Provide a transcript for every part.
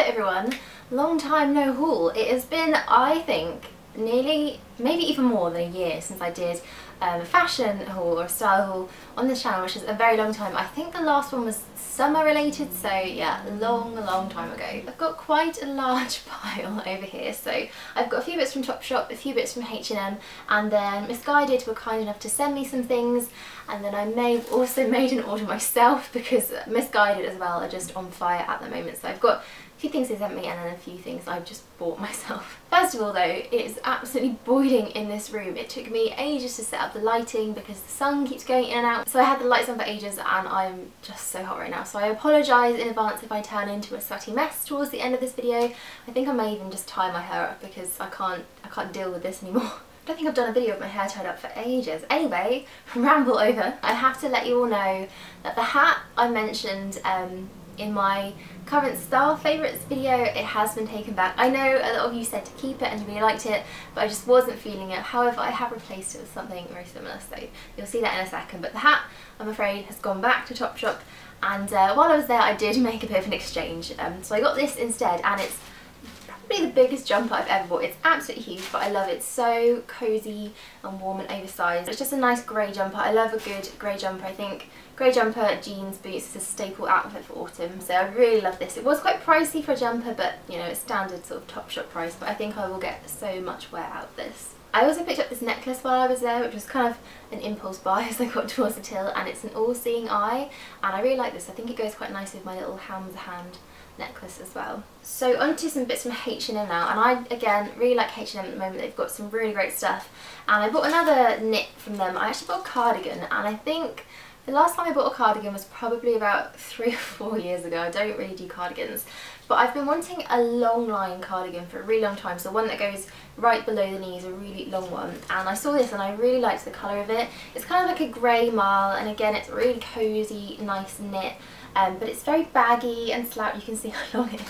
everyone, long time no haul. It has been, I think, nearly, maybe even more than a year since I did a fashion haul or a style haul on the channel, which is a very long time. I think the last one was summer related, so yeah, a long time ago. I've got quite a large pile over here, so I've got a few bits from Topshop, a few bits from H&M, and then Missguided were kind enough to send me some things, and then I may have also made an order myself because Missguided as well are just on fire at the moment. So I've got a few things they sent me and then a few things I've just bought myself. First of all though, it is absolutely boiling in this room. It took me ages to set up the lighting because the sun keeps going in and out. So I had the lights on for ages and I'm just so hot right now. So I apologise in advance if I turn into a sweaty mess towards the end of this video. I think I may even just tie my hair up because I can't deal with this anymore. I don't think I've done a video of my hair tied up for ages. Anyway, ramble over. I have to let you all know that the hat I mentioned in my current style favourites video, it has been taken back. I know a lot of you said to keep it and you really liked it, but I just wasn't feeling it. However, I have replaced it with something very similar, so you'll see that in a second. But the hat, I'm afraid, has gone back to Topshop, and while I was there I did make a bit of an exchange. So I got this instead, and it's probably the biggest jumper I've ever bought. It's absolutely huge, but I love it. It's so cosy and warm and oversized. It's just a nice grey jumper. I love a good grey jumper. I think grey jumper, jeans, boots is a staple outfit for autumn, so I really love this. It was quite pricey for a jumper, but you know, it's standard sort of Topshop price, but I think I will get so much wear out of this. I also picked up this necklace while I was there, which was kind of an impulse buy as I got towards the till, and it's an all-seeing eye, and I really like this. I think it goes quite nicely with my little Ham's hand necklace as well. So onto some bits from H&M now, and I again really like H&M at the moment. They've got some really great stuff, and I bought another knit from them. I actually bought a cardigan, and I think the last time I bought a cardigan was probably about 3 or 4 years ago. I don't really do cardigans, but I've been wanting a long line cardigan for a really long time, so one that goes right below the knees, a really long one, and I saw this and I really liked the colour of it. It's kind of like a grey marl, and again it's really cosy, nice knit, but it's very baggy and slouchy. You can see how long it is.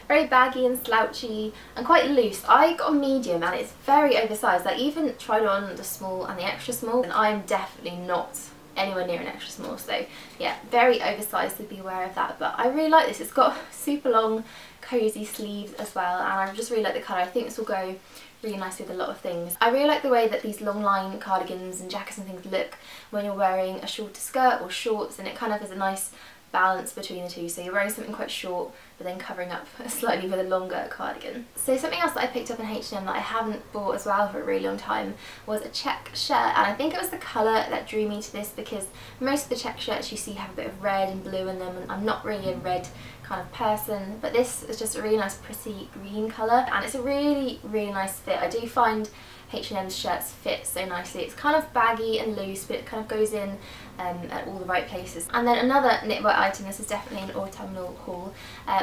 Very baggy and slouchy and quite loose. I got a medium and it's very oversized. I even tried on the small and the extra small, and I'm definitely not anywhere near an extra small, so yeah, very oversized, to be aware of that. But I really like this. It's got super long cozy sleeves as well, and I just really like the colour. I think this will go really nicely with a lot of things. I really like the way that these long line cardigans and jackets and things look when you're wearing a shorter skirt or shorts, and it kind of has a nice balance between the two, so you're wearing something quite short but then covering up slightly with a longer cardigan. So something else that I picked up in H&M that I haven't bought as well for a really long time was a check shirt, and I think it was the colour that drew me to this because most of the check shirts you see have a bit of red and blue in them, and I'm not really a red kind of person, but this is just a really nice pretty green colour, and it's a really nice fit. I do find H&M's shirts fit so nicely. It's kind of baggy and loose, but it kind of goes in at all the right places. And then another knitwear item, this is definitely an autumnal haul,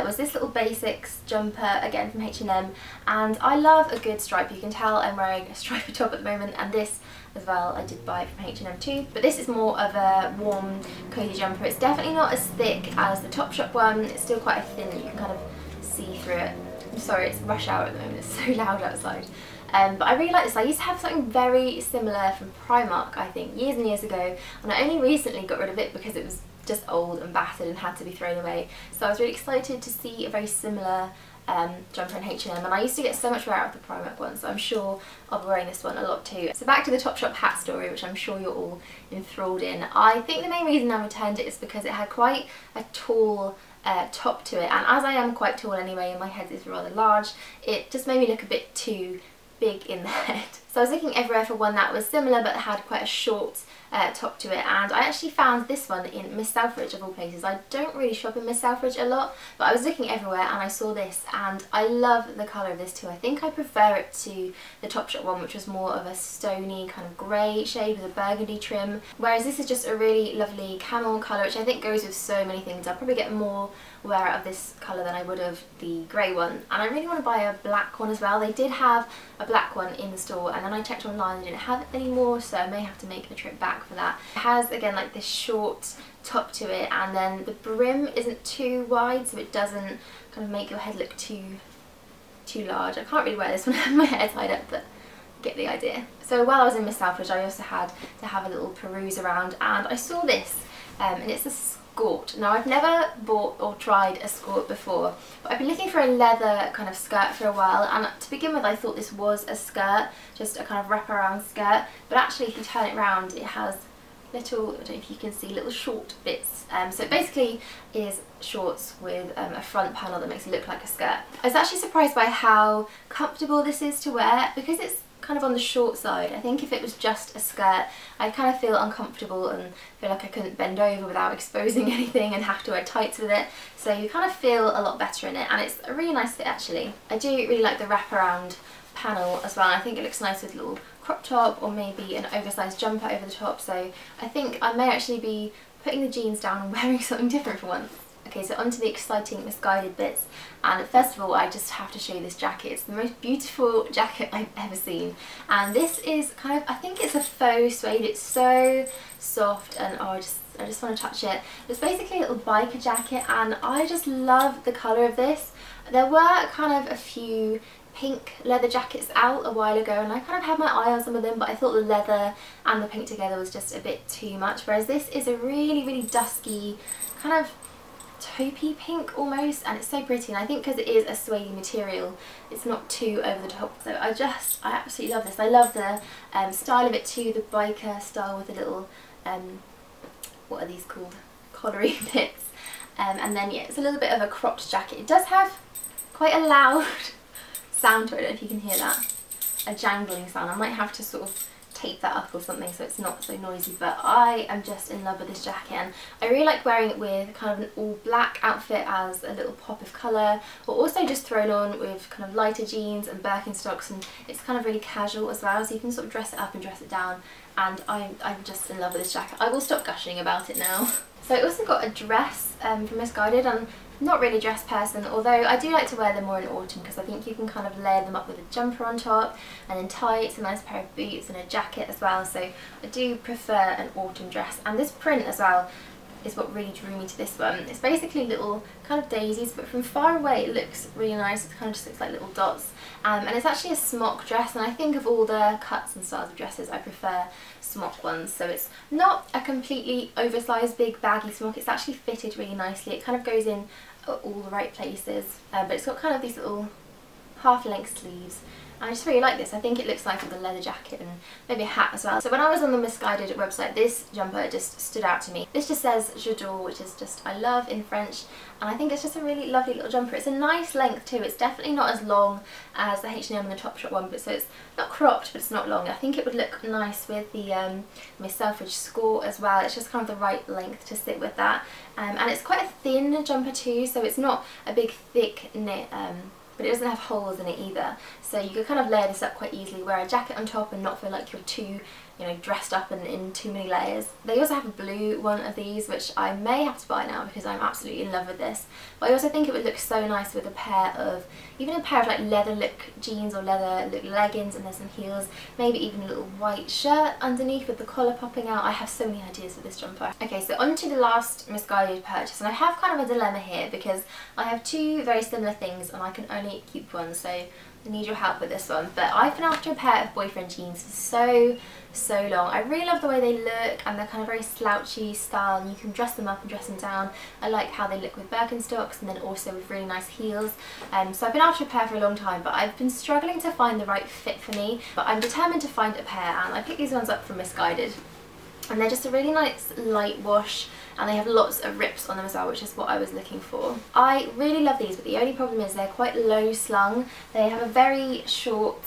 was this little basics jumper, again from H&M, and I love a good stripe. You can tell I'm wearing a stripy top at the moment, and this as well I did buy from H&M too, but this is more of a warm cozy jumper. It's definitely not as thick as the Topshop one. It's still quite thin, you can kind of see through it. I'm sorry, it's rush hour at the moment, it's so loud outside. But I really like this. I used to have something very similar from Primark, I think, years and years ago, and I only recently got rid of it because it was just old and battered and had to be thrown away. So I was really excited to see a very similar jumper in H&M, and I used to get so much wear out of the Primark one, so I'm sure I'll be wearing this one a lot too. So back to the Topshop hat story, which I'm sure you're all enthralled in. I think the main reason I returned it is because it had quite a tall top to it, and as I am quite tall anyway and my head is rather large, it just made me look a bit too big in the head. So I was looking everywhere for one that was similar but had quite a short top to it, and I actually found this one in Miss Selfridge of all places. I don't really shop in Miss Selfridge a lot, but I was looking everywhere and I saw this, and I love the colour of this too. I think I prefer it to the Topshop one, which was more of a stony kind of grey shade with a burgundy trim, whereas this is just a really lovely camel colour, which I think goes with so many things. I'll probably get more wear out of this colour than I would of the grey one, and I really want to buy a black one as well. They did have a black one in the store, and then I checked online, they didn't have it anymore, so I may have to make a trip back for that. It has again like this short top to it, and then the brim isn't too wide, so it doesn't kind of make your head look too large. I can't really wear this when I have my hair tied up, but get the idea. So while I was in Miss Selfridge, I also had to have a little peruse around, and I saw this, and it's a skort. Now I've never bought or tried a skort before, but I've been looking for a leather kind of skirt for a while, and to begin with I thought this was a skirt, just a kind of wraparound skirt, but actually if you turn it around it has little, I don't know if you can see, little short bits. So it basically is shorts with a front panel that makes it look like a skirt. I was actually surprised by how comfortable this is to wear because it's kind of on the short side. I think if it was just a skirt I'd kind of feel uncomfortable and feel like I couldn't bend over without exposing anything and have to wear tights with it, so you kind of feel a lot better in it, and it's a really nice fit actually. I do really like the wraparound panel as well. I think it looks nice with a little crop top or maybe an oversized jumper over the top, so I think I may actually be putting the jeans down and wearing something different for once. Okay, so onto the exciting Missguided bits, and first of all I just have to show you this jacket. It's the most beautiful jacket I've ever seen, and this is kind of, I think it's a faux suede. It's so soft and oh, I just want to touch it. It's basically a little biker jacket, and I just love the colour of this. There were kind of a few pink leather jackets out a while ago and I kind of had my eye on some of them, but I thought the leather and the pink together was just a bit too much, whereas this is a really dusky kind of taupey pink almost, and it's so pretty, and I think because it is a suede material it's not too over the top, so I absolutely love this. I love the style of it too, the biker style with the little what are these called, collaring bits, and then yeah, it's a little bit of a cropped jacket. It does have quite a loud sound to it, I don't know if you can hear that, a jangling sound. I might have to sort of tape that up or something so it's not so noisy, but I am just in love with this jacket, and I really like wearing it with kind of an all black outfit as a little pop of colour, or also just thrown on with kind of lighter jeans and Birkenstocks, and it's kind of really casual as well, so you can sort of dress it up and dress it down, and I'm just in love with this jacket. I will stop gushing about it now. So I also got a dress from Missguided, and I'm not really a dress person, although I do like to wear them more in autumn because I think you can kind of layer them up with a jumper on top and then tights, a nice pair of boots and a jacket as well, so I do prefer an autumn dress. And this print as well is what really drew me to this one. It's basically little kind of daisies, but from far away it looks really nice. It kind of just looks like little dots, and it's actually a smock dress, and I think of all the cuts and styles of dresses I prefer smock ones. So it's not a completely oversized big baggy smock, it's actually fitted really nicely. It kind of goes in all the right places, but it's got kind of these little half-length sleeves. I just really like this. I think it looks nice with a leather jacket and maybe a hat as well. So when I was on the Missguided website, this jumper just stood out to me. This just says j'adore, which is just I love in French, and I think it's just a really lovely little jumper. It's a nice length too. It's definitely not as long as the H&M and the Topshop one, but so it's not cropped, but it's not long. I think it would look nice with the Miss Selfridge skort as well. It's just kind of the right length to sit with that, and it's quite a thin jumper too, so it's not a big thick knit, but it doesn't have holes in it either, so you could kind of layer this up quite easily, wear a jacket on top and not feel like you're too, you know, dressed up and in too many layers. They also have a blue one of these, which I may have to buy now because I'm absolutely in love with this, but I also think it would look so nice with a pair of, even a pair of like leather look jeans or leather look leggings, and there's some heels, maybe even a little white shirt underneath with the collar popping out. I have so many ideas with this jumper. Okay, so on to the last Missguided purchase, and I have kind of a dilemma here because I have two very similar things and I can only keep one, so I need your help with this one. But I've been after a pair of boyfriend jeans for so long. I really love the way they look, and they're kind of very slouchy style, and you can dress them up and dress them down. I like how they look with Birkenstocks and then also with really nice heels. So I've been after a pair for a long time, but I've been struggling to find the right fit for me, but I'm determined to find a pair, and I picked these ones up from Missguided. And they're just a really nice light wash, and they have lots of rips on them as well, which is what I was looking for. I really love these, but the only problem is they're quite low slung. They have a very short,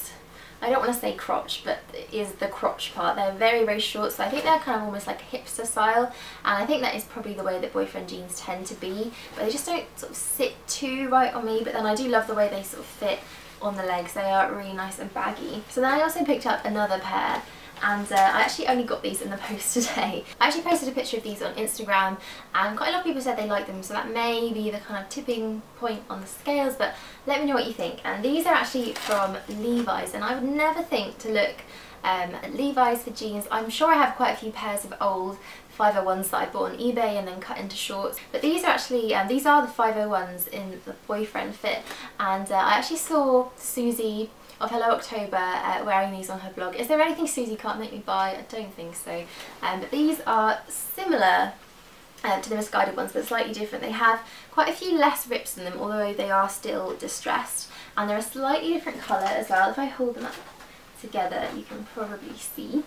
I don't want to say crotch, but it is the crotch part. They're very short, so I think they're kind of almost like hipster style, and I think that is probably the way that boyfriend jeans tend to be, but they just don't sort of sit too right on me. But then I do love the way they sort of fit on the legs. They are really nice and baggy. So then I also picked up another pair, and I actually only got these in the post today. I actually posted a picture of these on Instagram, and quite a lot of people said they liked them, so that may be the kind of tipping point on the scales, but let me know what you think. And these are actually from Levi's, and I would never think to look at Levi's for jeans. I'm sure I have quite a few pairs of old 501s that I bought on eBay and then cut into shorts, but these are actually these are the 501s in the boyfriend fit, and I actually saw Susie of Hello October wearing these on her blog. Is there anything Susie can't make me buy? I don't think so. But these are similar to the Missguided ones, but slightly different. They have quite a few less rips in them, although they are still distressed, and they're a slightly different colour as well. If I hold them up together, you can probably see.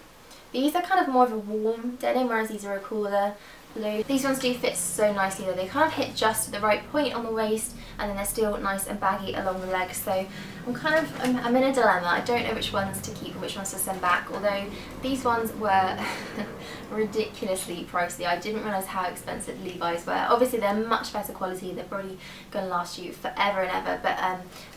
These are kind of more of a warm denim, whereas these are a cooler blue. These ones do fit so nicely though. They kind of hit just at the right point on the waist, and then they're still nice and baggy along the legs. So I'm in a dilemma. I don't know which ones to keep and which ones to send back, although these ones were ridiculously pricey. I didn't realise how expensive Levi's were. Obviously they're much better quality, they're probably going to last you forever and ever, but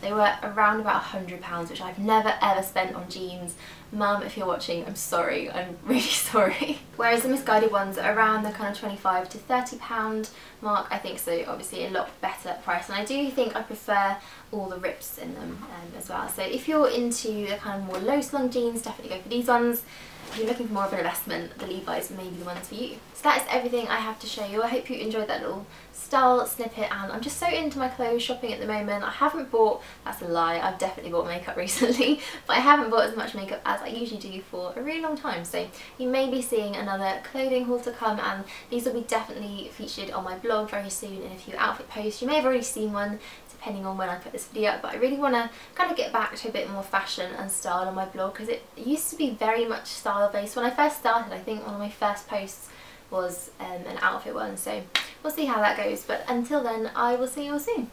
they were around about £100, which I've never ever spent on jeans. Mum, if you're watching, I'm sorry, I'm really sorry. Whereas the Missguided ones are around the kind of £25 to £30 mark, I think, so obviously a lot better price. And I do think I prefer all the rips in them as well. So if you're into the kind of more low slung jeans, definitely go for these ones. If you're looking for more of an investment, the Levi's may be the ones for you. So that is everything I have to show you. I hope you enjoyed that little style snippet, and I'm just so into my clothes shopping at the moment. I haven't bought, that's a lie, I've definitely bought makeup recently, but I haven't bought as much makeup as I usually do for a really long time. So you may be seeing another clothing haul to come, and these will be definitely featured on my blog very soon in a few outfit posts. You may have already seen one depending on when I put this video up, but I really want to kind of get back to a bit more fashion and style on my blog, because it used to be very much style based. When I first started, I think one of my first posts was an outfit one, so we'll see how that goes, but until then I will see you all soon.